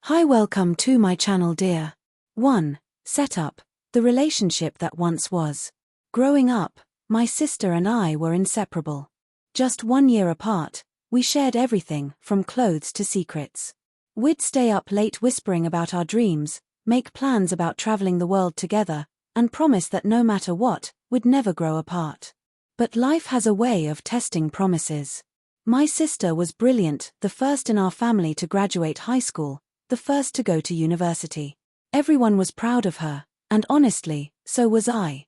Hi, welcome to my channel, dear. 1. Setup: the relationship that once was. Growing up, my sister and I were inseparable. Just 1 year apart, we shared everything from clothes to secrets. We'd stay up late whispering about our dreams, make plans about traveling the world together, and promise that no matter what, we'd never grow apart. But life has a way of testing promises. My sister was brilliant, the first in our family to graduate high school, the first to go to university. Everyone was proud of her, and honestly, so was I.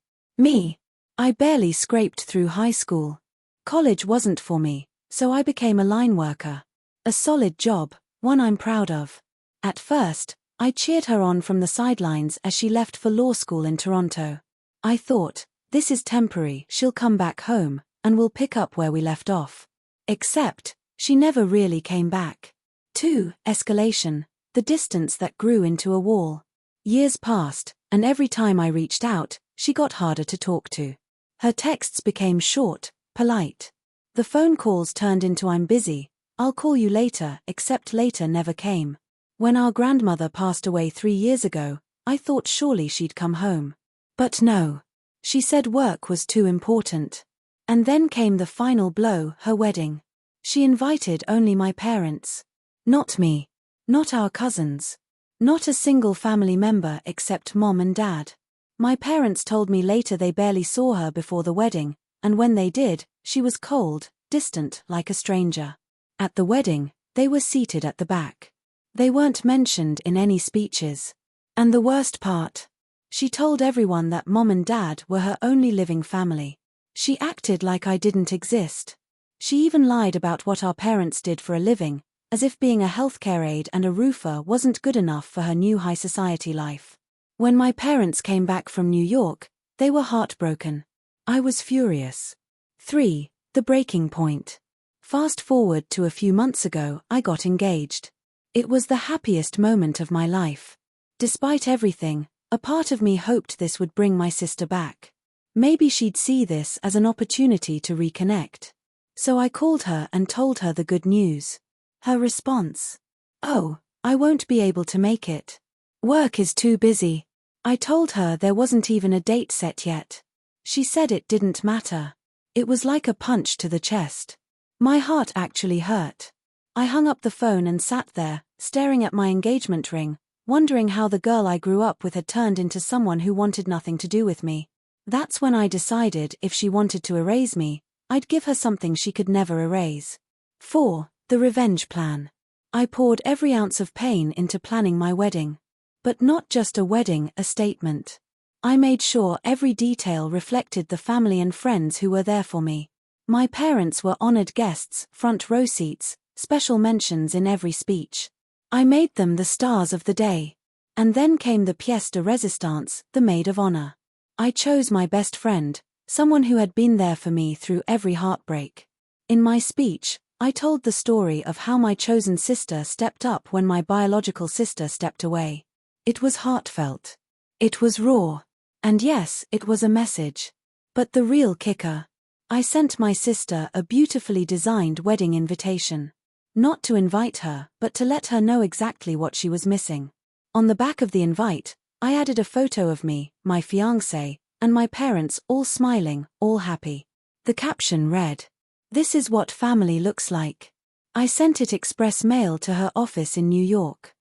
I barely scraped through high school. College wasn't for me, so I became a line worker. A solid job, one I'm proud of. At first, I cheered her on from the sidelines as she left for law school in Toronto. I thought, this is temporary, she'll come back home, and we'll pick up where we left off. Except, she never really came back. 2. Escalation: the distance that grew into a wall. Years passed, and every time I reached out, she got harder to talk to. Her texts became short, polite. The phone calls turned into "I'm busy, I'll call you later," except later never came. When our grandmother passed away 3 years ago, I thought surely she'd come home. But no. She said work was too important. And then came the final blow, her wedding. She invited only my parents. Not me. Not our cousins. Not a single family member except Mom and Dad. My parents told me later they barely saw her before the wedding, and when they did, she was cold, distant, like a stranger. At the wedding, they were seated at the back. They weren't mentioned in any speeches. And the worst part? She told everyone that Mom and Dad were her only living family. She acted like I didn't exist. She even lied about what our parents did for a living, as if being a healthcare aide and a roofer wasn't good enough for her new high society life. When my parents came back from New York, they were heartbroken. I was furious. 3. The breaking point. Fast forward to a few months ago, I got engaged. It was the happiest moment of my life. Despite everything, a part of me hoped this would bring my sister back. Maybe she'd see this as an opportunity to reconnect. So I called her and told her the good news. Her response: "Oh, I won't be able to make it. Work is too busy." I told her there wasn't even a date set yet. She said it didn't matter. It was like a punch to the chest. My heart actually hurt. I hung up the phone and sat there, staring at my engagement ring, wondering how the girl I grew up with had turned into someone who wanted nothing to do with me. That's when I decided if she wanted to erase me, I'd give her something she could never erase. 4. The revenge plan. I poured every ounce of pain into planning my wedding. But not just a wedding, a statement. I made sure every detail reflected the family and friends who were there for me. My parents were honored guests, front row seats, special mentions in every speech. I made them the stars of the day. And then came the pièce de résistance, the maid of honor. I chose my best friend, someone who had been there for me through every heartbreak. In my speech, I told the story of how my chosen sister stepped up when my biological sister stepped away. It was heartfelt. It was raw. And yes, it was a message. But the real kicker: I sent my sister a beautifully designed wedding invitation. Not to invite her, but to let her know exactly what she was missing. On the back of the invite, I added a photo of me, my fiancé, and my parents, all smiling, all happy. The caption read, "This is what family looks like." I sent it express mail to her office in New York.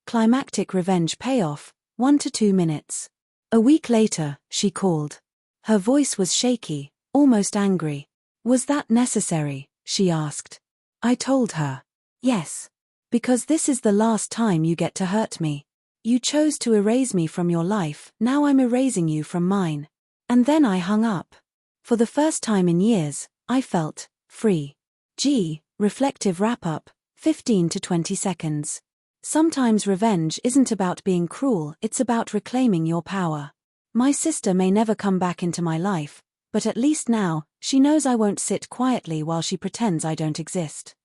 Climactic revenge payoff, 1 to 2 minutes. A week later, she called. Her voice was shaky, almost angry. "Was that necessary?" she asked. I told her, "Yes. Because this is the last time you get to hurt me. You chose to erase me from your life, now I'm erasing you from mine." And then I hung up. For the first time in years, I felt free. Reflective wrap-up, 15 to 20 seconds. Sometimes revenge isn't about being cruel, it's about reclaiming your power. My sister may never come back into my life, but at least now, she knows I won't sit quietly while she pretends I don't exist.